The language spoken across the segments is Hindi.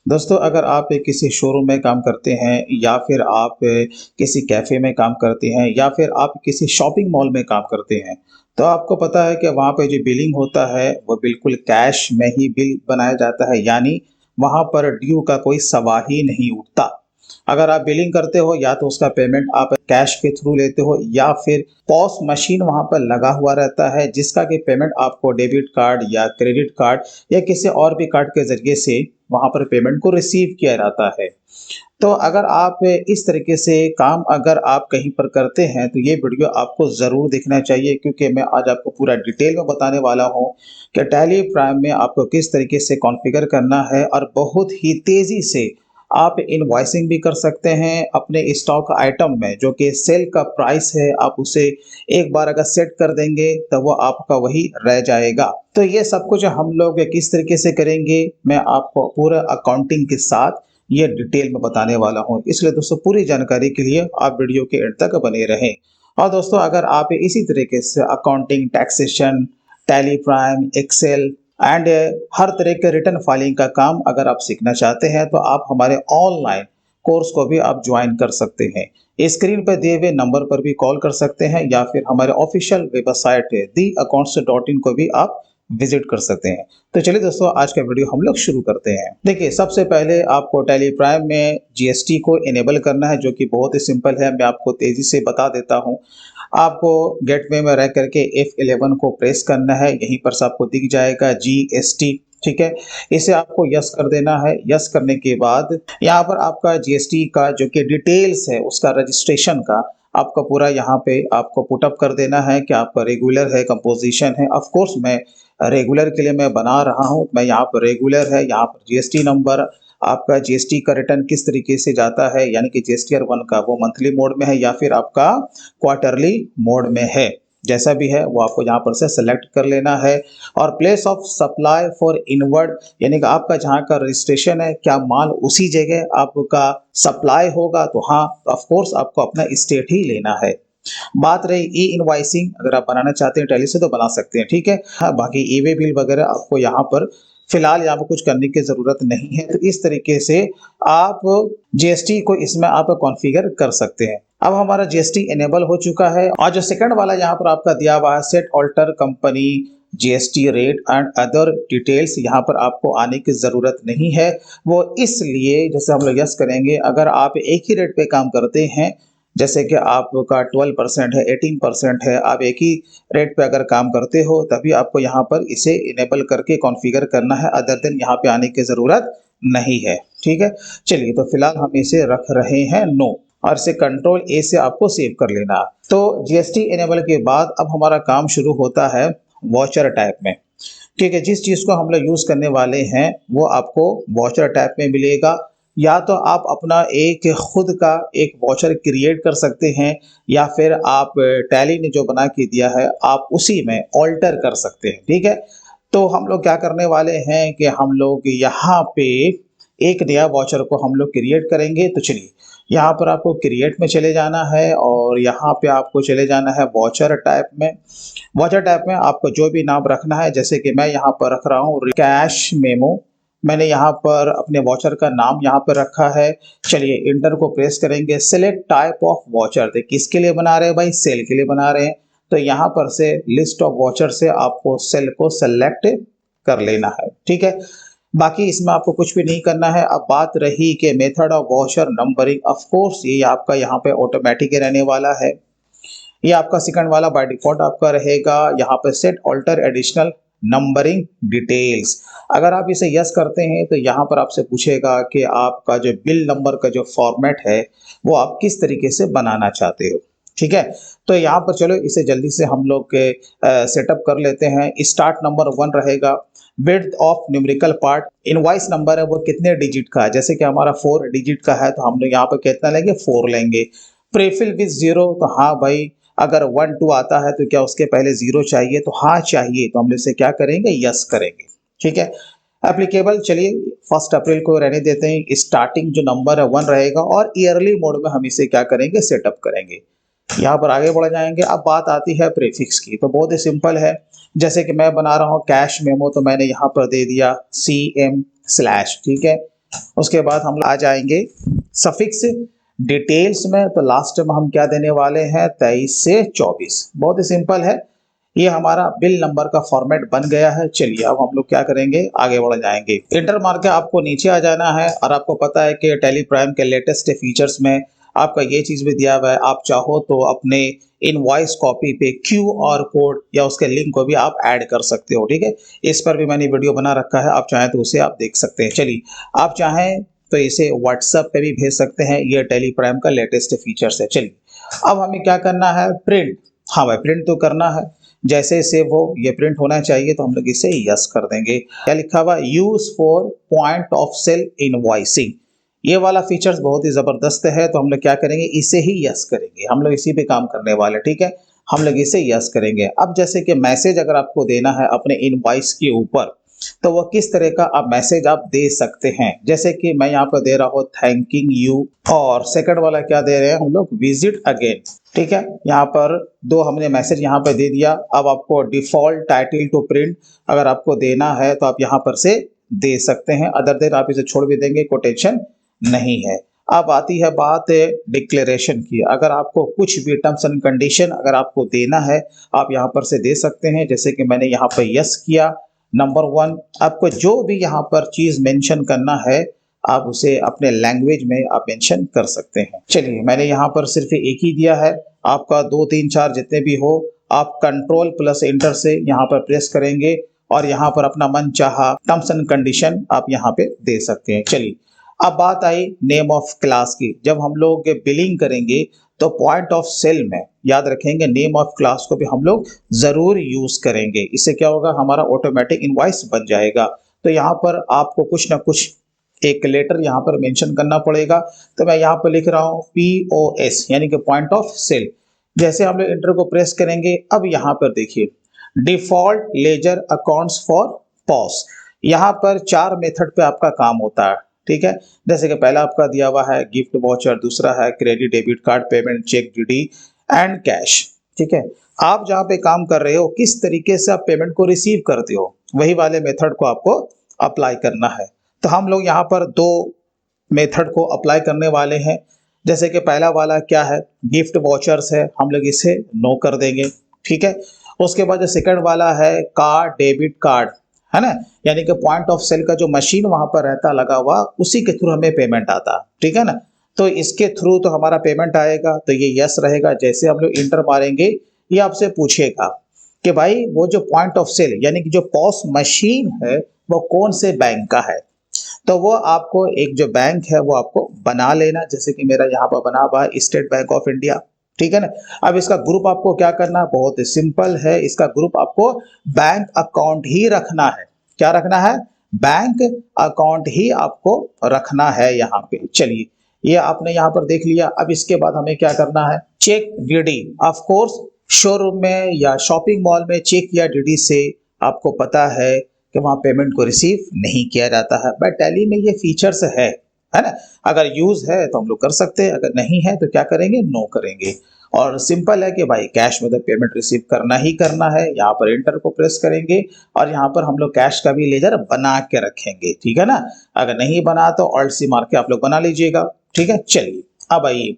दोस्तों, अगर आप किसी शोरूम में काम करते हैं या फिर आप किसी कैफ़े में काम करते हैं या फिर आप किसी शॉपिंग मॉल में काम करते हैं, तो आपको पता है कि वहाँ पे जो बिलिंग होता है, वो बिल्कुल कैश में ही बिल बनाया जाता है, यानी वहाँ पर ड्यू का कोई सवाल ही नहीं उठता। अगर आप बिलिंग करते हो या तो उसका पेमेंट आप कैश के थ्रू लेते हो या फिर पॉस मशीन वहाँ पर लगा हुआ रहता है, जिसका कि पेमेंट आपको डेबिट कार्ड या क्रेडिट कार्ड या किसी और भी कार्ड के ज़रिए से वहाँ पर पेमेंट को रिसीव किया जाता है। तो अगर आप इस तरीके से काम अगर आप कहीं पर करते हैं, तो ये वीडियो आपको ज़रूर देखना चाहिए, क्योंकि मैं आज आपको पूरा डिटेल में बताने वाला हूँ कि टैली प्राइम में आपको किस तरीके से कॉन्फ़िगर करना है और बहुत ही तेज़ी से आप इनवॉइसिंग भी कर सकते हैं अपने स्टॉक आइटम में। जो कि सेल का प्राइस है, आप उसे एक बार अगर सेट कर देंगे तो वो आपका वही रह जाएगा। तो ये सब कुछ हम लोग किस तरीके से करेंगे, मैं आपको पूरा अकाउंटिंग के साथ ये डिटेल में बताने वाला हूँ। इसलिए दोस्तों, पूरी जानकारी के लिए आप वीडियो के एंड तक बने रहें। और दोस्तों, अगर आप इसी तरीके से accounting, taxation, Tally Prime, Excel and हर तरह के रिटर्न फाइलिंग का काम अगर आप सीखना चाहते हैं, तो आप हमारे ऑनलाइन कोर्स को भी आप ज्वाइन कर सकते हैं। स्क्रीन पर दिए हुए नंबर पर भी कॉल कर सकते हैं या फिर हमारे ऑफिशियल वेबसाइट है theaccounts.in को भी आप विजिट कर सकते हैं। तो चलिए दोस्तों, आज का वीडियो हम लोग शुरू करते हैं। देखिए, सबसे पहले आपको टैली प्राइम में जीएसटी को इनेबल करना है, जो कि बहुत ही सिंपल है। मैं आपको तेजी से बता देता हूँ। आपको गेटवे में रह करके F11 को प्रेस करना है, यहीं पर से आपको दिख जाएगा जीएसटी। ठीक है, इसे आपको यस कर देना है। यस करने के बाद यहाँ पर आपका जीएसटी का जो कि डिटेल्स है, उसका रजिस्ट्रेशन का आपका पूरा यहाँ पे आपको पुटअप कर देना है कि आपका रेगुलर है, कंपोजिशन है। ऑफ कोर्स मैं रेगुलर के लिए मैं बना रहा हूँ, मैं यहाँ पर रेगुलर है। यहाँ पर जीएसटी नंबर, आपका जीएसटी का रिटर्न किस तरीके से जाता है, यानी कि जीएसटीआर 1 का वो मंथली मोड में है या फिर आपका क्वार्टरली मोड में है, जैसा भी है वो आपको यहाँ पर से सेलेक्ट कर लेना है। और place of supply for inward, यानी कि आपका जहाँ का रजिस्ट्रेशन है, क्या माल उसी जगह आपका सप्लाई होगा, तो हाँ, ऑफ कोर्स आपको अपना स्टेट ही लेना है। बात रही ई इनवॉइसिंग, अगर आप बनाना चाहते हैं टैली से तो बना सकते हैं, ठीक है। हाँ, बाकी ई वे बिल वगैरह आपको यहाँ पर फिलहाल यहाँ पर कुछ करने की ज़रूरत नहीं है। तो इस तरीके से आप जीएसटी को इसमें आप कॉन्फ़िगर कर सकते हैं। अब हमारा जीएसटी इनेबल हो चुका है और जो सेकंड वाला यहाँ पर आपका दिया हुआ है, set alter company GST rate and other details, यहाँ पर आपको आने की ज़रूरत नहीं है। वो इसलिए, जैसे हम लोग यस करेंगे, अगर आप एक ही रेट पे काम करते हैं, जैसे कि आपका 12% है, 18% है, आप एक ही रेट पे अगर काम करते हो, तभी आपको यहाँ पर इसे इनेबल करके कॉन्फ़िगर करना है। अदर देन यहाँ पे आने की ज़रूरत नहीं है। ठीक है, चलिए, तो फिलहाल हम इसे रख रहे हैं नो, और इसे कंट्रोल ए से आपको सेव कर लेना। तो जीएसटी इनेबल के बाद अब हमारा काम शुरू होता है वाउचर टाइप में। ठीक है, जिस चीज़ को हम लोग यूज़ करने वाले हैं वो आपको वाउचर टाइप में मिलेगा। या तो आप अपना एक खुद का एक वाउचर क्रिएट कर सकते हैं, या फिर आप टैली ने जो बना के दिया है आप उसी में ऑल्टर कर सकते हैं। ठीक है, तो हम लोग क्या करने वाले हैं कि हम लोग यहाँ पे एक नया वाउचर को हम लोग क्रिएट करेंगे। तो चलिए, यहाँ पर आपको क्रिएट में चले जाना है और यहाँ पे आपको चले जाना है वाउचर टाइप में। वाउचर टाइप में आपको जो भी नाम रखना है, जैसे कि मैं यहाँ पर रख रहा हूँ कैश मेमो। मैंने यहाँ पर अपने वाउचर का नाम यहाँ पर रखा है। चलिए, इंटर को प्रेस करेंगे। सेलेक्ट टाइप ऑफ वाउचर, तो किसके लिए बना रहे हैं भाई? सेल के लिए बना रहे हैं। तो यहाँ पर से लिस्ट ऑफ वाउचर से आपको सेल को सेलेक्ट कर लेना है। ठीक है, बाकी इसमें आपको कुछ भी नहीं करना है। अब बात रही कि method of voucher numbering, of course ये आपका यहाँ पे ऑटोमेटिक रहने वाला है। ये आपका सेकंड वाला बाय डिफॉल्ट आपका रहेगा। यहाँ पे set alter additional numbering details, अगर आप इसे यस करते हैं तो यहाँ पर आपसे पूछेगा कि आपका जो बिल नंबर का जो फॉर्मेट है वो आप किस तरीके से बनाना चाहते हो। ठीक है, तो यहाँ पर चलो इसे जल्दी से हम लोग सेटअप कर लेते हैं। स्टार्ट नंबर 1 रहेगा। Width of numerical part, invoice number है वो कितने डिजिट का है, जैसे कि हमारा 4 डिजिट का है तो हम लोग यहाँ पर कितना लेंगे? 4 लेंगे। प्रीफिल विद 0, तो हाँ भाई, अगर 1 2 आता है तो क्या उसके पहले 0 चाहिए? तो हाँ चाहिए, तो हम इसे क्या करेंगे? यस करेंगे। ठीक है, एप्लीकेबल, चलिए 1 अप्रैल को रहने देते हैं। स्टार्टिंग जो नंबर है 1 रहेगा और ईयरली मोड में हम इसे क्या करेंगे? सेटअप करेंगे। यहाँ पर आगे बढ़ जाएंगे। अब बात आती है प्रीफिक्स की, तो बहुत ही सिंपल है। जैसे कि मैं बना रहा हूँ कैश मेमो, तो मैंने यहाँ पर दे दिया CM/, ठीक है। उसके बाद हम आ जाएंगे सफिक्स डिटेल्स में, तो लास्ट में हम क्या देने वाले हैं 23 से 24। बहुत ही सिंपल है, ये हमारा बिल नंबर का फॉर्मेट बन गया है। चलिए अब हम लोग क्या करेंगे, आगे बढ़ जाएंगे। इंटर मार के आपको नीचे आ जाना है और आपको पता है कि टेली प्राइम के लेटेस्ट फीचर्स में आपका ये चीज भी दिया हुआ है, आप चाहो तो अपने इनवॉइस कॉपी पे QR कोड या उसके लिंक को भी आप ऐड कर सकते हो। ठीक है, इस पर भी मैंने वीडियो बना रखा है, आप चाहें तो उसे आप देख सकते हैं। चलिए आप चाहें तो इसे व्हाट्सएप पे भी भेज सकते हैं, ये टेली प्राइम का लेटेस्ट फीचर्स है। चलिए अब हमें क्या करना है, प्रिंट। हाँ भाई, प्रिंट तो करना है, जैसे सेव हो ये प्रिंट होना चाहिए, तो हम लोग इसे यस कर देंगे। क्या लिखा हुआ, use for point of sale invoicing. ये वाला फीचर्स बहुत ही जबरदस्त है, तो हम लोग क्या करेंगे, इसे ही यस करेंगे। हम लोग इसी पे काम करने वाले, ठीक है, हम लोग इसे यस करेंगे। अब जैसे कि मैसेज अगर आपको देना है अपने इनवॉइस के ऊपर, तो वह किस तरह का आप मैसेज आप दे सकते हैं। जैसे कि मैं यहाँ पर दे रहा हूँ थैंकिंग यू, और सेकंड वाला क्या दे रहे हैं हम लोग, विजिट अगेन। ठीक है, यहाँ पर दो हमने मैसेज यहाँ पर दे दिया। अब आपको डिफॉल्ट टाइटल टू प्रिंट अगर आपको देना है तो आप यहाँ पर से दे सकते हैं, अदर देन आप इसे छोड़ भी देंगे, कोई टेंशन नहीं है। अब आती है बात डिक्लेरेशन की। अगर आपको कुछ भी टर्म्स एंड कंडीशन अगर आपको देना है, आप यहाँ पर से दे सकते हैं। जैसे कि मैंने यहाँ पर यस किया। नंबर 1, आपको जो भी यहाँ पर चीज मेंशन करना है आप उसे अपने लैंग्वेज में आप मेंशन कर सकते हैं। चलिए मैंने यहाँ पर सिर्फ एक ही दिया है, आपका 2 3 4 जितने भी हो आप कंट्रोल प्लस इंटर से यहाँ पर प्रेस करेंगे और यहाँ पर अपना मन चाहा टर्म्स एंड कंडीशन आप यहाँ पे दे सकते हैं। चलिए अब बात आई नेम ऑफ क्लास की। जब हम लोग बिलिंग करेंगे तो पॉइंट ऑफ सेल में याद रखेंगे नेम ऑफ क्लास को भी हम लोग जरूर यूज करेंगे। इससे क्या होगा, हमारा ऑटोमेटिक इनवॉइस बन जाएगा। तो यहाँ पर आपको कुछ ना कुछ एक लेटर यहाँ पर मेंशन करना पड़ेगा। तो मैं यहाँ पर लिख रहा हूँ POS यानी कि पॉइंट ऑफ सेल। जैसे हम लोग इंटर को प्रेस करेंगे, अब यहाँ पर देखिए default ledger accounts for POS. यहाँ पर 4 मेथड पे आपका काम होता है। ठीक है, जैसे कि पहला आपका दिया हुआ है गिफ्ट वॉचर, दूसरा है credit debit card payment, cheque DD and cash. ठीक है, आप जहाँ पे काम कर रहे हो किस तरीके से आप पेमेंट को रिसीव करते हो, वही वाले मेथड को आपको अप्लाई करना है। तो हम लोग यहाँ पर 2 मेथड को अप्लाई करने वाले हैं। जैसे कि पहला वाला क्या है, गिफ्ट वॉचर्स है, हम लोग इसे नो कर देंगे। ठीक है, उसके बाद जो सेकंड वाला है कार्ड डेबिट कार्ड है ना, यानी कि पॉइंट ऑफ सेल का जो मशीन वहां पर रहता लगा हुआ, उसी के थ्रू हमें पेमेंट आता। ठीक है ना, तो इसके थ्रू तो हमारा पेमेंट आएगा, तो ये यस रहेगा। जैसे हम लोग इंटर मारेंगे ये आपसे पूछेगा कि भाई वो जो पॉइंट ऑफ सेल यानी कि जो पॉस मशीन है वो कौन से बैंक का है। तो वो आपको एक जो बैंक है वो आपको बना लेना। जैसे कि मेरा यहाँ पर बना हुआ है स्टेट बैंक ऑफ इंडिया। ठीक है ना, अब इसका ग्रुप आपको क्या करना है, बहुत सिंपल है। इसका ग्रुप आपको बैंक अकाउंट ही रखना है। क्या रखना है, बैंक अकाउंट ही आपको रखना है यहाँ पे। चलिए ये आपने यहाँ पर देख लिया। अब इसके बाद हमें क्या करना है, cheque DD। Of course showroom में या शॉपिंग मॉल में चेक या DD से आपको पता है कि वहां पेमेंट को रिसीव नहीं किया जाता है, बट टैली में ये फीचर्स है ना। अगर यूज है तो हम लोग कर सकते हैं, अगर नहीं है तो क्या करेंगे, नो करेंगे। और सिंपल है कि भाई कैश में तो पेमेंट रिसीव करना ही करना है। यहाँ पर इंटर को प्रेस करेंगे और यहाँ पर हम लोग कैश का भी लेजर बना के रखेंगे। ठीक है ना, अगर नहीं बना तो ऑल्ट सी मार के आप लोग बना लीजिएगा। ठीक है, चलिए अब आइए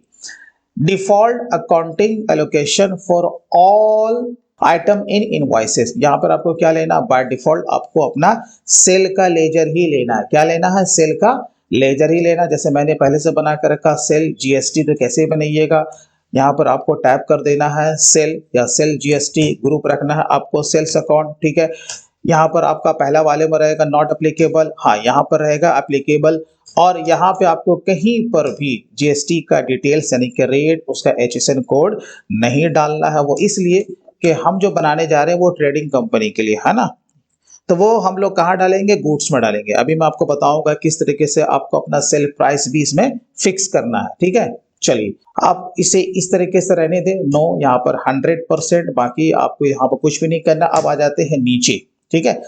default accounting allocation for all item in invoices. यहाँ पर आपको क्या लेना, बाय डिफॉल्ट आपको अपना सेल का लेजर ही लेना है। क्या लेना है, सेल का लेजर ही लेना। जैसे मैंने पहले से बना कर रखा सेल GST, तो कैसे बनाइएगा, यहाँ पर आपको टैप कर देना है सेल या सेल GST, ग्रुप रखना है आपको सेल्स अकाउंट। ठीक है, यहाँ पर आपका पहला वाले में रहेगा नॉट एप्लीकेबल, हाँ यहाँ पर रहेगा एप्लीकेबल। और यहाँ पे आपको कहीं पर भी GST का डिटेल्स यानी कि रेट, उसका HSN कोड नहीं डालना है। वो इसलिए कि हम जो बनाने जा रहे हैं वो ट्रेडिंग कंपनी के लिए है ना, तो वो हम लोग कहाँ डालेंगे, गुड्स में डालेंगे। अभी मैं आपको बताऊंगा किस तरीके से आपको अपना सेल प्राइस भी इसमें फिक्स करना है। ठीक है, चलिए आप इसे इस तरीके से रहने दें, नो यहाँ पर 100%, बाकी आपको यहाँ पर कुछ भी नहीं करना। अब आ जाते हैं नीचे। ठीक है,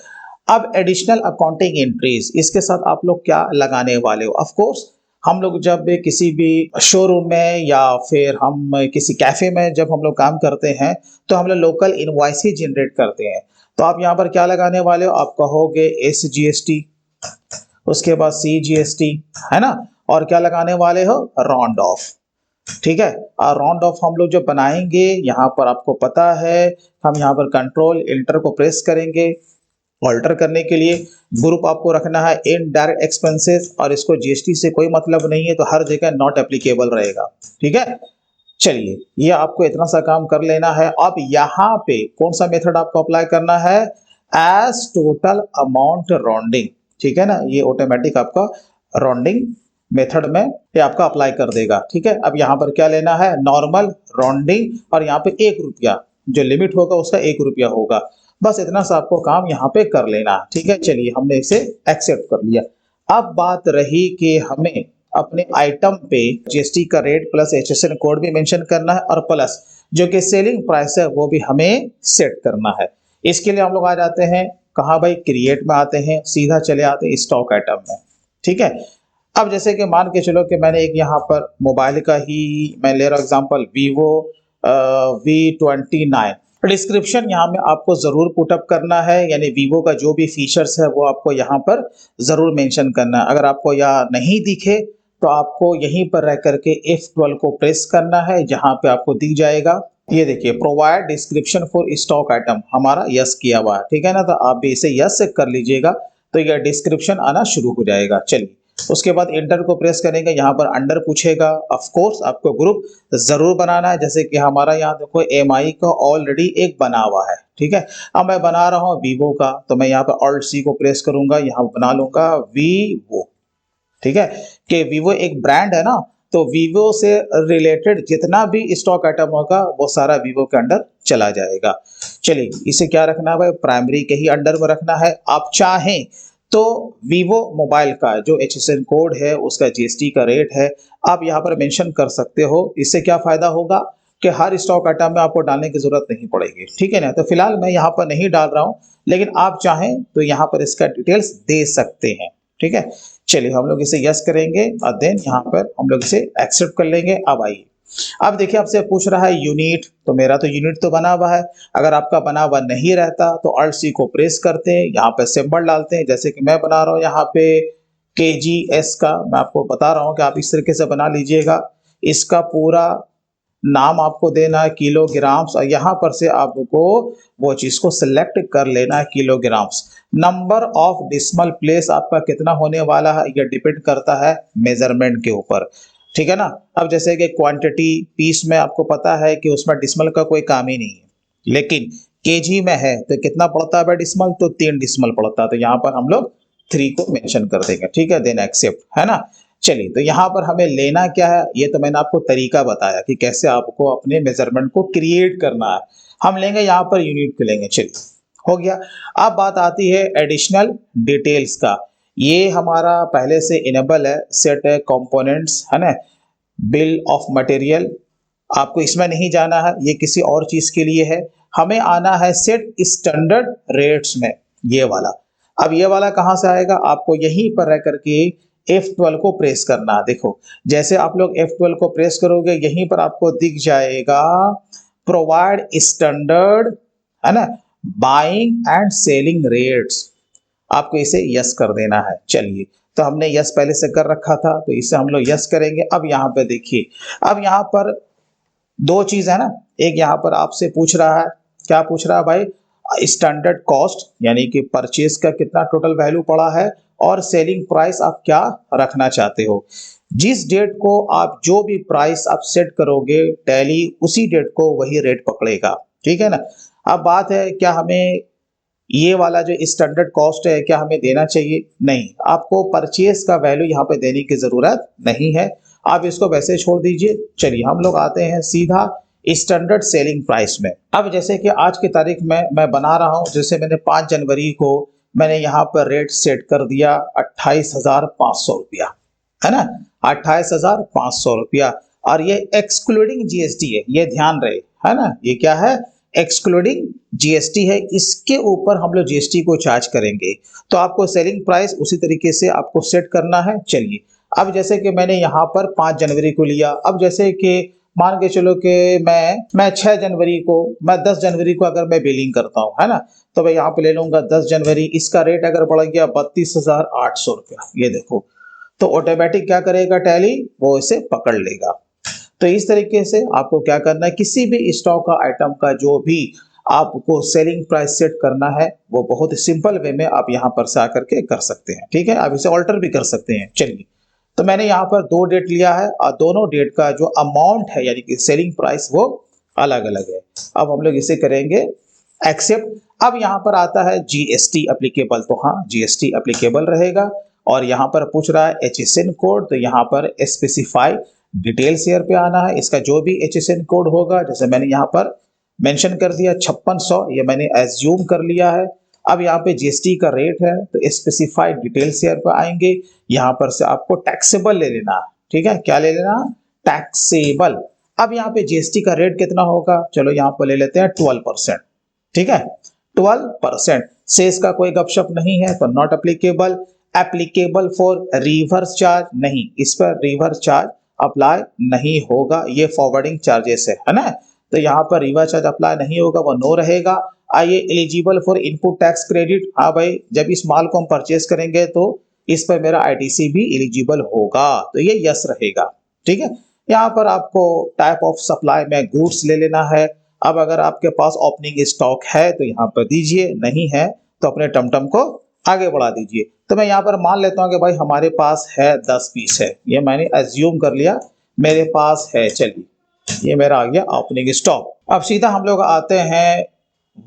अब एडिशनल अकाउंटिंग एंट्रीज, इसके साथ आप लोग क्या लगाने वाले हो। ऑफ कोर्स हम लोग जब किसी भी शोरूम में या फिर हम किसी कैफे में जब हम लोग काम करते हैं तो हम लोग लोकल इनवॉइस ही जनरेट करते हैं। तो आप यहाँ पर क्या लगाने वाले हो, आप कहोगे SGST, उसके बाद CGST, है ना, और क्या लगाने वाले हो, राउंड ऑफ। ठीक है, और राउंड ऑफ हम लोग जब बनाएंगे यहाँ पर आपको पता है, हम यहाँ पर कंट्रोल इंटर को प्रेस करेंगे ऑल्टर करने के लिए। ग्रुप आपको रखना है इनडायरेक्ट एक्सपेंसेस, और इसको जीएसटी से कोई मतलब नहीं है, तो हर जगह नॉट एप्लीकेबल रहेगा। ठीक है, चलिए ये आपको इतना सा काम कर लेना है। अब यहाँ पे कौन सा मेथड आपको अप्लाई करना है, एज टोटल अमाउंट राउंडिंग। ठीक है ना, ये ऑटोमेटिक आपका राउंडिंग मेथड में ये आपका अप्लाई कर देगा। ठीक है, अब यहाँ पर क्या लेना है, नॉर्मल राउंडिंग, और यहाँ पे 1 रुपया जो लिमिट होगा उसका 1 रुपया होगा। बस इतना सा आपको काम यहाँ पे कर लेना है। ठीक है, चलिए हमने इसे एक्सेप्ट कर लिया। अब बात रही कि हमें अपने आइटम पे जीएसटी का रेट प्लस HSN कोड भी मेंशन करना है, और प्लस जो कि सेलिंग प्राइस है वो भी हमें सेट करना है। इसके लिए हम लोग आ जाते हैं कहाँ भाई, क्रिएट में आते हैं, सीधा चले आते हैं स्टॉक आइटम में। ठीक है, अब जैसे कि मान के चलो कि मैंने एक यहाँ पर मोबाइल का ही मैं ले रहा हूँ एग्जांपल, Vivo V29। डिस्क्रिप्शन यहाँ में आपको जरूर पुटअप करना है, यानी वीवो का जो भी फीचर्स है वो आपको यहाँ पर जरूर मेंशन करना है। अगर आपको यहाँ नहीं दिखे तो आपको यहीं पर रह करके F12 को प्रेस करना है, जहाँ पे आपको दिख जाएगा, ये देखिए provide description for stock item, हमारा यस किया हुआ है। ठीक है ना, तो आप भी इसे यस कर लीजिएगा, तो यह डिस्क्रिप्शन आना शुरू हो जाएगा। चलिए उसके बाद इंटर को प्रेस करेंगे, यहाँ पर अंडर पूछेगा, ऑफ कोर्स आपको ग्रुप जरूर बनाना है, जैसे कि हमारा यहाँ देखो MI का ऑलरेडी एक बना हुआ है। ठीक है, अब मैं बना रहा हूँ वीवो का, तो मैं यहाँ पर ऑल्ट C को प्रेस करूंगा, यहाँ बना लूंगा वीवो। ठीक है, कि वीवो एक ब्रांड है ना, तो वीवो से रिलेटेड जितना भी स्टॉक आइटम होगा वो सारा वीवो के अंडर चला जाएगा। चलिए इसे क्या रखना है भाई, प्राइमरी के ही अंडर में रखना है। आप चाहें तो वीवो मोबाइल का जो HSN कोड है, उसका जीएसटी का रेट है, आप यहाँ पर मेंशन कर सकते हो। इससे क्या फायदा होगा कि हर स्टॉक आइटम में आपको डालने की जरूरत नहीं पड़ेगी। ठीक है ना, तो फिलहाल मैं यहाँ पर नहीं डाल रहा हूँ, लेकिन आप चाहें तो यहाँ पर इसका डिटेल्स दे सकते हैं। ठीक है, चलिए हम लोग इसे यस करेंगे और देन यहाँ पर हम लोग इसे एक्सेप्ट कर लेंगे। अब आइए, अब देखिए आपसे पूछ रहा है यूनिट, तो मेरा तो यूनिट तो बना हुआ है। अगर आपका बना हुआ नहीं रहता तो ऑल्ट C को प्रेस करते हैं, यहाँ पे सिंबल डालते हैं, जैसे कि मैं बना रहा हूँ यहाँ पे KGS का, मैं आपको बता रहा हूँ कि आप इस तरीके से बना लीजिएगा। इसका पूरा नाम आपको देना है किलोग्राम्स, और यहाँ पर से आपको वो चीज को सिलेक्ट कर लेना है kilograms. Number of decimal place आपका कितना होने वाला है, यह डिपेंड करता है मेजरमेंट के ऊपर। ठीक है ना, अब जैसे कि क्वांटिटी पीस में आपको पता है कि उसमें डिसिमल का कोई काम ही नहीं है, लेकिन केजी में है तो कितना पड़ता है डिसिमल, तो 3 डिसिमल पड़ता है, तो यहाँ पर हम लोग 3 को मेंशन कर देंगे। ठीक है, देन एक्सेप्ट, है ना। चलिए तो यहाँ पर हमें लेना क्या है, ये तो मैंने आपको तरीका बताया कि कैसे आपको अपने मेजरमेंट को क्रिएट करना है। हम लेंगे यहाँ पर यूनिट को लेंगे। चलिए हो गया। अब बात आती है एडिशनल डिटेल्स का। ये हमारा पहले से इनेबल है, सेट है कंपोनेंट्स, है ना, बिल ऑफ मटेरियल, आपको इसमें नहीं जाना है, ये किसी और चीज के लिए है। हमें आना है सेट स्टैंडर्ड रेट्स में, ये वाला। अब ये वाला कहां से आएगा, आपको यहीं पर रह करके F12 को प्रेस करना है। देखो जैसे आप लोग F12 को प्रेस करोगे, यहीं पर आपको दिख जाएगा प्रोवाइड स्टैंडर्ड, है ना, बाइंग एंड सेलिंग रेट्स, आपको इसे यस कर देना है। चलिए तो हमने यस पहले से कर रखा था, तो इसे हम लोग यस करेंगे। अब यहाँ पे देखिए, अब यहाँ पर 2 चीज है ना, एक यहाँ पर आपसे पूछ रहा है, क्या पूछ रहा है भाई, स्टैंडर्ड कॉस्ट यानी कि परचेज का कितना टोटल वैल्यू पड़ा है, और सेलिंग प्राइस आप क्या रखना चाहते हो। जिस डेट को आप जो भी प्राइस आप सेट करोगे, टैली उसी डेट को वही रेट पकड़ेगा। ठीक है ना। अब बात है क्या हमें ये वाला जो स्टैंडर्ड कॉस्ट है क्या हमें देना चाहिए, नहीं, आपको परचेज का वैल्यू यहाँ पे देने की जरूरत नहीं है, आप इसको वैसे छोड़ दीजिए। चलिए हम लोग आते हैं सीधा स्टैंडर्ड सेलिंग प्राइस में। अब जैसे कि आज की तारीख में मैं बना रहा हूं, जैसे मैंने 5 जनवरी को मैंने यहाँ पर रेट सेट कर दिया 28,500 रुपया, है ना, 28,500 रुपया, और ये एक्सक्लूडिंग जीएसटी है, ये ध्यान रहे, है ना, ये क्या है, एक्सक्लूडिंग जीएसटी है, इसके ऊपर हम लोग जीएसटी को चार्ज करेंगे। तो आपको सेलिंग प्राइस उसी तरीके से आपको सेट करना है। चलिए अब जैसे कि मैंने यहाँ पर 5 जनवरी को लिया, अब जैसे कि मान के चलो कि मैं 6 जनवरी को, मैं 10 जनवरी को अगर मैं बिलिंग करता हूँ, है ना, तो मैं यहाँ पे ले लूंगा 10 जनवरी, इसका रेट अगर बढ़ गया 32,800 रुपया, ये देखो, तो ऑटोमेटिक क्या करेगा टैली, वो इसे पकड़ लेगा। तो इस तरीके से आपको क्या करना है, किसी भी स्टॉक का आइटम का जो भी आपको सेलिंग प्राइस सेट करना है, वो बहुत सिंपल वे में आप यहाँ पर से आकर के कर सकते हैं। ठीक है, आप इसे ऑल्टर भी कर सकते हैं। चलिए, तो मैंने यहाँ पर 2 डेट लिया है और दोनों डेट का जो अमाउंट है यानी कि सेलिंग प्राइस वो अलग अलग है। अब हम लोग इसे करेंगे एक्सेप्ट। अब यहाँ पर आता है जीएसटी एप्लीकेबल, तो हाँ जीएसटी एप्लीकेबल रहेगा। और यहाँ पर पूछ रहा है HSN कोड, तो यहाँ पर स्पेसिफाई डिटेल्स शेयर पे आना है। इसका जो भी HSN कोड होगा, जैसे मैंने यहाँ पर मेंशन कर दिया 5600, ये मैंने एज्यूम कर लिया है। अब यहाँ पे जीएसटी का रेट है, तो स्पेसिफाइड डिटेल शेयर पर आएंगे। यहाँ पर से आपको टैक्सेबल ले लेना है। ठीक है, क्या ले लेना, टैक्सेबल। अब यहाँ पे जीएसटी का रेट कितना होगा, चलो यहाँ पर ले लेते हैं 12%। ठीक है, 12%। सेस का कोई गपशप नहीं है, तो not applicable. Applicable for reverse charge, नहीं, इस पर रिवर्स चार्ज अप्लाई नहीं होगा, ये फॉरवर्डिंग चार्जेस है ना, तो यहाँ पर रिवर्स चार्ज अप्लाई नहीं होगा, वो नो रहेगा। आइए, eligible for input tax credit, हाँ भाई, जब इस माल को हम परचेस करेंगे तो इस पर मेरा आईटीसी भी एलिजिबल होगा, तो ये यस रहेगा। ठीक है, यहाँ पर आपको टाइप ऑफ सप्लाई में गुड्स ले लेना है। अब अगर आपके पास ओपनिंग स्टॉक है तो यहाँ पर दीजिए, नहीं है तो अपने टमटम को आगे बढ़ा दीजिए। तो मैं यहाँ पर मान लेता हूँ कि भाई हमारे पास है 10 पीस है, ये मैंने एज्यूम कर लिया मेरे पास है। चलिए, ये मेरा आ गया ओपनिंग स्टॉक। अब सीधा हम लोग आते हैं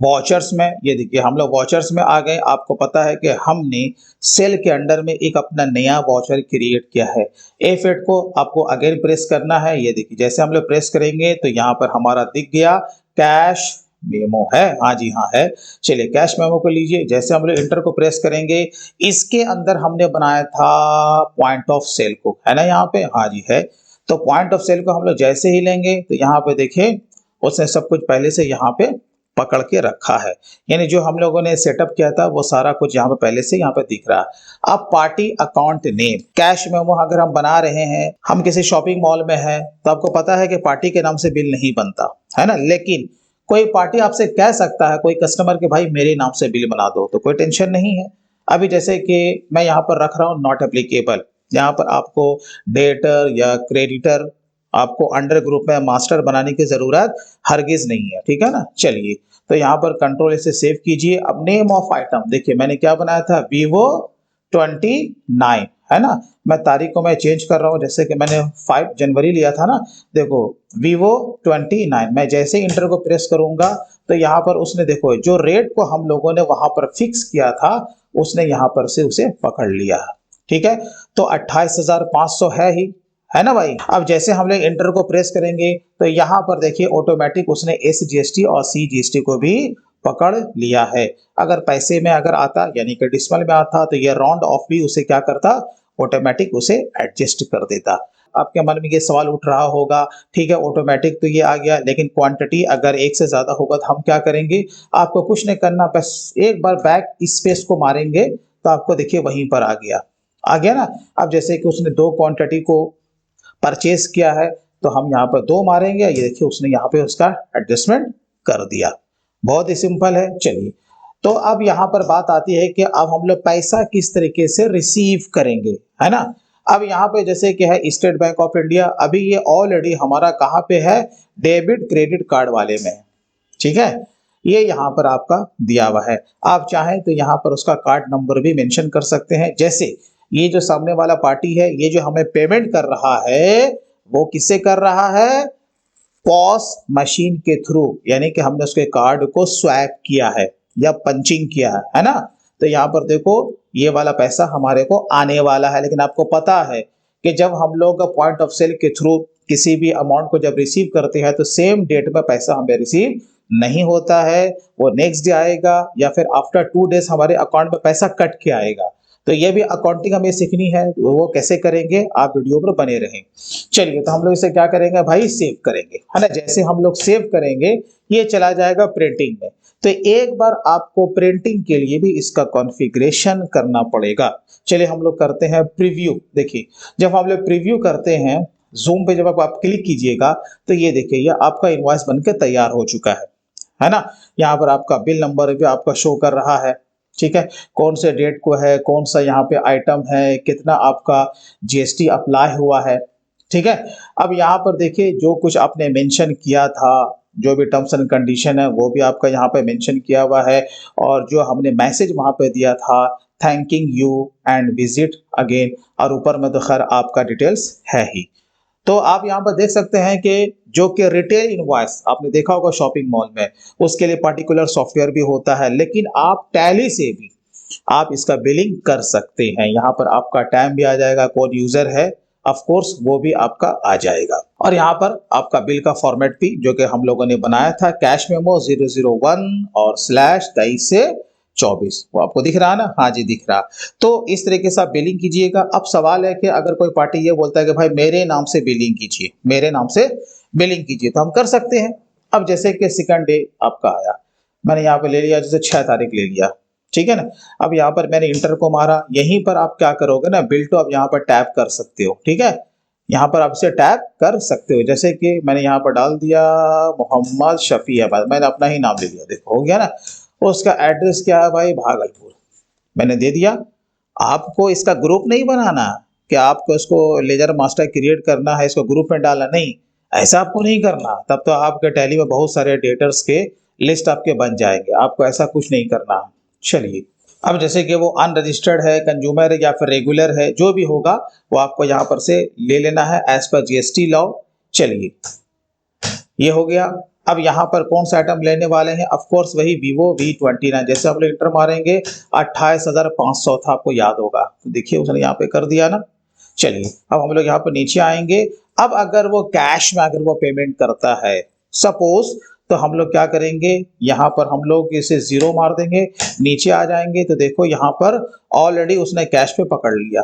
वॉचर्स में। ये देखिए, हम लोग वॉचर्स में आ गए। आपको पता है कि हमने सेल के अंडर में एक अपना नया वॉचर क्रिएट किया है। F8 को आपको अगेन प्रेस करना है। ये देखिए, जैसे हम लोग प्रेस करेंगे तो यहाँ पर हमारा दिख गया कैश मेमो है। हाँ जी, हाँ है। चलिए, कैश मेमो को लीजिए। जैसे हम लोग इंटर को प्रेस करेंगे, इसके अंदर हमने बनाया था पॉइंट ऑफ सेल को, है ना, यहाँ पे, हाँ जी है। तो पॉइंट ऑफ सेल को हम लोग जैसे ही लेंगे तो यहाँ पे देखिए, उसने सब कुछ पहले से यहाँ पे पकड़ के रखा है, यानी जो हम लोगों ने सेटअप किया था वो सारा कुछ यहाँ पे पहले से यहाँ पे दिख रहा है। अब party account name, cash memo अगर हम बना रहे हैं, हम किसी शॉपिंग मॉल में हैं, तो आपको पता है कि पार्टी के नाम से बिल नहीं बनता, है ना, लेकिन कोई पार्टी आपसे कह सकता है, कोई कस्टमर के भाई मेरे नाम से बिल बना दो, तो कोई टेंशन नहीं है। अभी जैसे कि मैं यहाँ पर रख रहा हूँ नॉट एप्लीकेबल, यहाँ पर आपको डेटर या क्रेडिटर, आपको अंडर ग्रुप में मास्टर बनाने की जरूरत हरगिज नहीं है। ठीक है ना, चलिए, तो यहाँ पर कंट्रोल इसे सेव कीजिए। अब नेम ऑफ आइटम देखिए, मैंने क्या बनाया था, Vivo 29, है ना। मैं तारीख को मैं चेंज कर रहा हूँ, जैसे कि मैंने 5 जनवरी लिया था ना, देखो Vivo 29। मैं जैसे इंटर को प्रेस करूंगा तो यहाँ पर उसने देखो जो रेट को हम लोगों ने वहां पर फिक्स किया था, उसने यहाँ पर से उसे पकड़ लिया। ठीक है, तो 28,500 है ना भाई। अब जैसे हम लोग इंटर को प्रेस करेंगे तो यहाँ पर देखिए ऑटोमेटिक उसने SGST और CGST को भी पकड़ लिया है। अगर पैसे में अगर आता यानी कि डिसिमल में आता तो ये राउंड ऑफ भी उसे क्या करता, ऑटोमेटिक उसे एडजस्ट कर देता। आपके मन में ये सवाल उठ रहा होगा, ठीक है ऑटोमेटिक तो ये आ गया, लेकिन क्वांटिटी अगर एक से ज्यादा होगा तो हम क्या करेंगे। आपको कुछ नहीं करना, बस एक बार बैक स्पेस को मारेंगे तो आपको देखिए वहीं पर आ गया ना। अब जैसे कि उसने 2 क्वांटिटी को परचेस किया है तो हम यहाँ पर 2 मारेंगे, ये देखिए उसने यहाँ पे उसका एडजस्टमेंट कर दिया। बहुत ही सिंपल है। चलिए, तो अब यहाँ पर बात आती है कि अब हम लोग पैसा किस तरीके से रिसीव करेंगे, है ना। अब यहाँ पे जैसे कि है स्टेट बैंक ऑफ इंडिया, अभी ये ऑलरेडी हमारा कहाँ पे है, डेबिट क्रेडिट कार्ड वाले में। ठीक है, ये यहाँ पर आपका दिया हुआ है। आप चाहें तो यहाँ पर उसका कार्ड नंबर भी मेंशन कर सकते हैं। जैसे ये जो सामने वाला पार्टी है, ये जो हमें पेमेंट कर रहा है वो किससे कर रहा है, पॉस मशीन के थ्रू, यानी कि हमने उसके कार्ड को स्वैप किया है या पंचिंग किया है ना। तो यहाँ पर देखो ये वाला पैसा हमारे को आने वाला है, लेकिन आपको पता है कि जब हम लोग पॉइंट ऑफ सेल के थ्रू किसी भी अमाउंट को जब रिसीव करते हैं तो सेम डेट में पैसा हमें रिसीव नहीं होता है, वो नेक्स्ट डे आएगा या फिर आफ्टर 2 डेज हमारे अकाउंट में पैसा कट के आएगा। तो ये भी अकाउंटिंग हमें सीखनी है, वो कैसे करेंगे आप वीडियो पर बने रहें। चलिए, तो हम लोग इसे क्या करेंगे भाई, सेव करेंगे, है ना। जैसे हम लोग सेव करेंगे ये चला जाएगा प्रिंटिंग में। तो एक बार आपको प्रिंटिंग के लिए भी इसका कॉन्फ़िगरेशन करना पड़ेगा। चलिए हम लोग करते हैं प्रीव्यू। देखिए, जब हम लोग प्रीव्यू करते हैं ज़ूम पे जब आप क्लिक कीजिएगा तो ये देखिए ये आपका इनवॉइस बनके तैयार हो चुका है ना? यहाँ पर आपका बिल नंबर भी आपका शो कर रहा है, ठीक है? कौन से डेट को है, कौन सा यहाँ पे आइटम है, कितना आपका जीएसटी अप्लाई हुआ है, ठीक है? अब यहाँ पर देखिए जो कुछ आपने मेंशन किया था, जो भी टर्म्स एंड कंडीशन है वो भी आपका यहाँ पे मेंशन किया हुआ है और जो हमने मैसेज वहाँ पे दिया था thanking you and visit again और ऊपर में तो खैर आपका डिटेल्स है ही। तो आप यहाँ पर देख सकते हैं कि जो कि रिटेल इनवॉइस आपने देखा होगा शॉपिंग मॉल में, उसके लिए पर्टिकुलर सॉफ्टवेयर भी होता है, लेकिन आप टैली से भी आप इसका बिलिंग कर सकते हैं। यहाँ पर आपका टाइम भी आ जाएगा, कौन यूजर है ऑफ कोर्स वो भी आपका आ जाएगा और यहाँ पर आपका बिल का फॉर्मेट भी जो कि हम लोगों ने बनाया था कैश मेमो 001 और /23 से 24 वो आपको दिख रहा है ना? हाँ जी दिख रहा। तो इस तरीके से आप बिलिंग कीजिएगा। अब सवाल है कि अगर कोई पार्टी ये बोलता है कि भाई मेरे नाम से बिलिंग कीजिए, मेरे नाम से बिलिंग कीजिए, तो हम कर सकते हैं। अब जैसे कि सेकंड डे आपका आया, मैंने यहाँ पे ले लिया जैसे 6 तारीख ले लिया, ठीक है ना? अब यहाँ पर मैंने इंटर को मारा, यहीं पर आप क्या करोगे ना बिल तो आप यहाँ पर टैप कर सकते हो, ठीक है? यहाँ पर आप इसे टैप कर सकते हो, जैसे कि मैंने यहाँ पर डाल दिया मोहम्मद शफी अहमद, मैंने अपना ही नाम ले लिया, देखो हो गया ना? उसका एड्रेस क्या है भाई? भागलपुर, मैंने दे दिया। आपको इसका ग्रुप नहीं बनाना कि आपको इसको लेजर मास्टर क्रिएट करना है, इसको ग्रुप में डालना, नहीं ऐसा आपको नहीं करना, तब तो आपके टैली में बहुत सारे डेटर्स के लिस्ट आपके बन जाएंगे, आपको ऐसा कुछ नहीं करना। चलिए अब जैसे कि वो अनरजिस्टर्ड है, कंज्यूमर है या फिर रेगुलर है, जो भी होगा वो आपको यहाँ पर से ले लेना है एज पर जीएसटी लॉ। चलिए ये हो गया। अब यहाँ पर कौन सा आइटम लेने वाले हैं? ऑफ कोर्स वही Vivo V29, जैसे हम लोग इंटर मारेंगे 28,500 था, आपको याद होगा, तो देखिए उसने यहाँ पे कर दिया ना। चलिए अब हम लोग यहाँ पर नीचे आएंगे। अब अगर वो कैश में अगर वो पेमेंट करता है सपोज, तो हम लोग क्या करेंगे, यहाँ पर हम लोग इसे 0 मार देंगे, नीचे आ जाएंगे तो देखो यहाँ पर ऑलरेडी उसने कैश पे पकड़ लिया।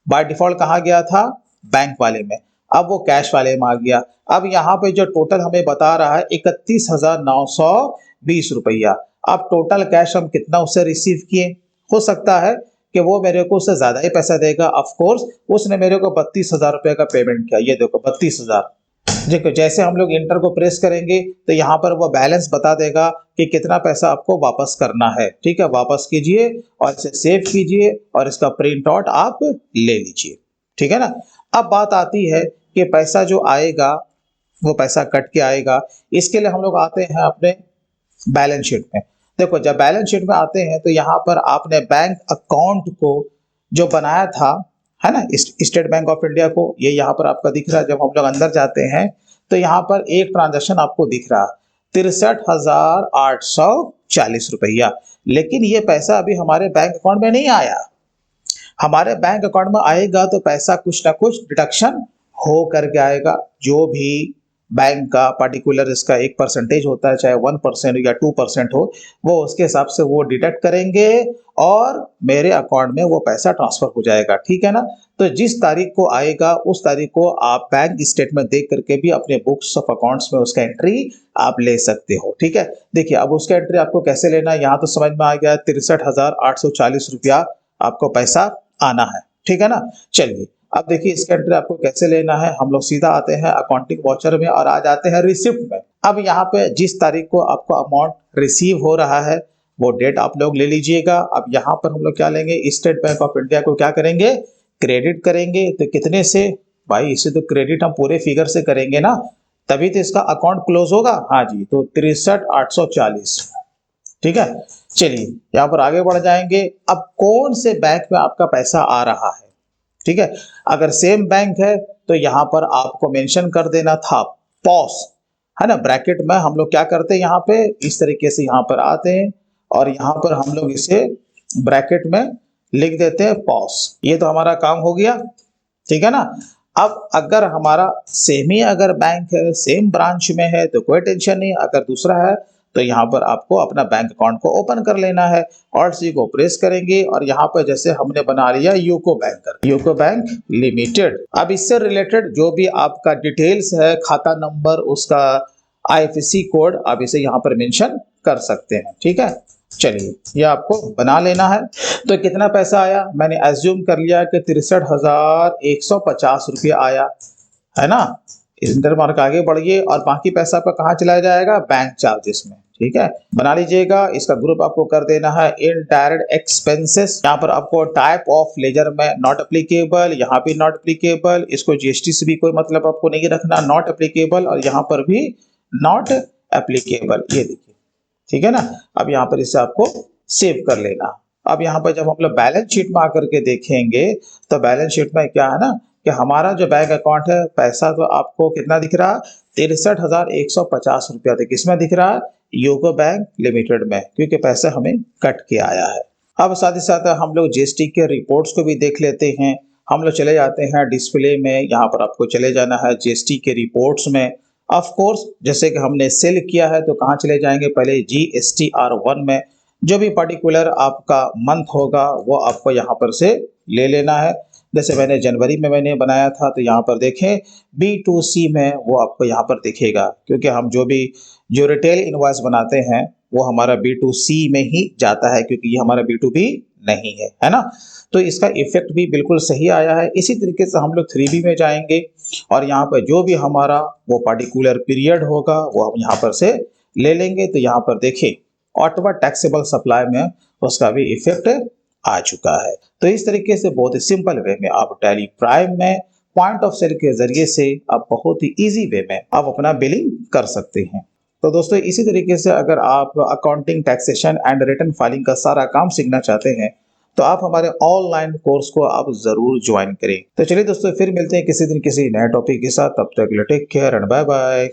बाय डिफॉल्ट कहाँ गया था? बैंक वाले में, अब वो कैश वाले में आ गया। अब यहाँ पे जो टोटल हमें बता रहा है 31,920 रुपया। अब टोटल कैश हम कितना उससे रिसीव किए? हो सकता है कि वो मेरे को उससे ज्यादा ही पैसा देगा। ऑफ कोर्स उसने मेरे को 32,000 रुपए का पेमेंट किया, ये देखो 32,000। देखो जैसे हम लोग इंटर को प्रेस करेंगे तो यहाँ पर वो बैलेंस बता देगा कि कितना पैसा आपको वापस करना है, ठीक है? वापस कीजिए और इसे सेव कीजिए और इसका प्रिंट आउट आप ले लीजिए, ठीक है ना? अब बात आती है कि पैसा जो आएगा वो पैसा कट के आएगा, इसके लिए हम लोग आते हैं अपने बैलेंस शीट में। देखो जब बैलेंस शीट में आते हैं तो यहाँ पर आपने बैंक अकाउंट को जो बनाया था, है ना, स्टेट बैंक ऑफ इंडिया को, ये यहाँ पर आपका दिख रहा है। जब हम लोग अंदर जाते हैं तो यहाँ पर एक ट्रांजैक्शन आपको दिख रहा है 63,840 रुपया, लेकिन ये पैसा अभी हमारे बैंक अकाउंट में नहीं आया। हमारे बैंक अकाउंट में आएगा तो पैसा कुछ ना कुछ डिडक्शन हो करके आएगा। जो भी बैंक का पर्टिकुलर इसका एक परसेंटेज होता है, चाहे 1% या 2% हो, वो उसके हिसाब से वो डिडक्ट करेंगे और मेरे अकाउंट में वो पैसा ट्रांसफर हो जाएगा, ठीक है ना? तो जिस तारीख को आएगा उस तारीख को आप बैंक स्टेटमेंट देख करके भी अपने बुक्स ऑफ अकाउंट्स में उसका एंट्री आप ले सकते हो, ठीक है? देखिए अब उसका एंट्री आपको कैसे लेना है, यहाँ तो समझ में आ गया 63,840 रुपया आपको पैसा आना है, ठीक है ना? चलिए अब देखिए इसका एंट्री आपको कैसे लेना है। हम लोग सीधा आते हैं अकाउंटिंग वाउचर में और आ जाते हैं रिसिप्ट में। अब यहाँ पे जिस तारीख को आपको अमाउंट रिसीव हो रहा है वो डेट आप लोग ले लीजिएगा। अब यहाँ पर हम लोग क्या लेंगे, स्टेट बैंक ऑफ इंडिया को क्या करेंगे, क्रेडिट करेंगे। तो कितने से भाई? इसे तो क्रेडिट हम पूरे फिगर से करेंगे ना, तभी तो इसका अकाउंट क्लोज होगा। हाँ जी, तो 63,840, ठीक है। चलिए यहाँ पर आगे बढ़ जाएंगे। अब कौन से बैंक में आपका पैसा आ रहा है, ठीक है? अगर सेम बैंक है तो यहाँ पर आपको मेंशन कर देना था पॉस, है ना, ब्रैकेट में। हम लोग क्या करते हैं यहाँ पे इस तरीके से यहाँ पर आते हैं और यहाँ पर हम लोग इसे ब्रैकेट में लिख देते हैं पॉस। ये तो हमारा काम हो गया, ठीक है ना? अब अगर हमारा सेम ही अगर बैंक है, सेम ब्रांच में है तो कोई टेंशन नहीं। अगर दूसरा है तो यहाँ पर आपको अपना बैंक अकाउंट को ओपन कर लेना है और सी को प्रेस करेंगे और यहाँ पर जैसे हमने बना लिया यूको बैंक लिमिटेड। अब इससे रिलेटेड जो भी आपका डिटेल्स है, खाता नंबर, उसका आईएफएससी कोड, आप इसे यहाँ पर मेंशन कर सकते हैं, ठीक है? चलिए ये आपको बना लेना है। तो कितना पैसा आया, मैंने एज्यूम कर लिया कि 63,150 रुपये आया, है ना? इंटर मार्क आगे बढ़िए और बाकी पैसा आपका कहाँ चला जाएगा? बैंक चार्जेस में। ठीक है, बना लीजिएगा। इसका ग्रुप आपको कर देना है इनडायरेक्ट एक्सपेंसेस। यहाँ पर आपको टाइप ऑफ लेजर में नॉट एप्लीकेबल, यहाँ भी नॉट एप्लीकेबल, इसको जीएसटी से भी कोई मतलब आपको नहीं रखना, नॉट एप्लीकेबल, और यहाँ पर भी नॉट एप्लीकेबल। ये देखिए, ठीक है ना? अब यहाँ पर इसे आपको सेव कर लेना। अब यहाँ पर जब हम लोग बैलेंस शीट में आकर के देखेंगे तो बैलेंस शीट में क्या है ना कि हमारा जो बैंक अकाउंट है, पैसा तो आपको कितना दिख रहा है? 63,150 रुपया तक किसमें दिख रहा है? यूको बैंक लिमिटेड में, क्योंकि पैसा हमें कट के आया है। अब साथ ही साथ हम लोग जीएसटी के रिपोर्ट्स को भी देख लेते हैं। हम लोग चले जाते हैं डिस्प्ले में, यहाँ पर आपको चले जाना है जीएसटी के रिपोर्ट्स में। ऑफ कोर्स जैसे कि हमने सेल किया है तो कहाँ चले जाएंगे? पहले GSTR1 में। जो भी पर्टिकुलर आपका मंथ होगा वो आपको यहाँ पर से ले लेना है। जैसे मैंने जनवरी में मैंने बनाया था तो यहाँ पर देखें B2C में वो आपको यहाँ पर दिखेगा, क्योंकि हम जो रिटेल इनवॉइस बनाते हैं वो हमारा B2C में ही जाता है, क्योंकि ये हमारा B2B नहीं है ना? तो इसका इफेक्ट भी बिल्कुल सही आया है। इसी तरीके से हम लोग 3B में जाएंगे और यहाँ पर जो भी हमारा वो पर्टिकुलर पीरियड होगा वो हम यहाँ पर से ले लेंगे। तो यहाँ पर देखें ऑटोवा टैक्सेबल सप्लाई में उसका भी इफेक्ट आ चुका है। तो इस तरीके से बहुत ही सिंपल वे में आप टैली प्राइम में पॉइंट ऑफ सेल के जरिए से आप बहुत ही इजी वे में आप अपना बिलिंग कर सकते हैं। तो दोस्तों इसी तरीके से अगर आप accounting, taxation and return filing का सारा काम सीखना चाहते हैं तो आप हमारे ऑनलाइन कोर्स को आप जरूर ज्वाइन करें। तो चलिए दोस्तों, फिर मिलते हैं किसी दिन किसी नए टॉपिक के साथ। तब तक take care and bye bye.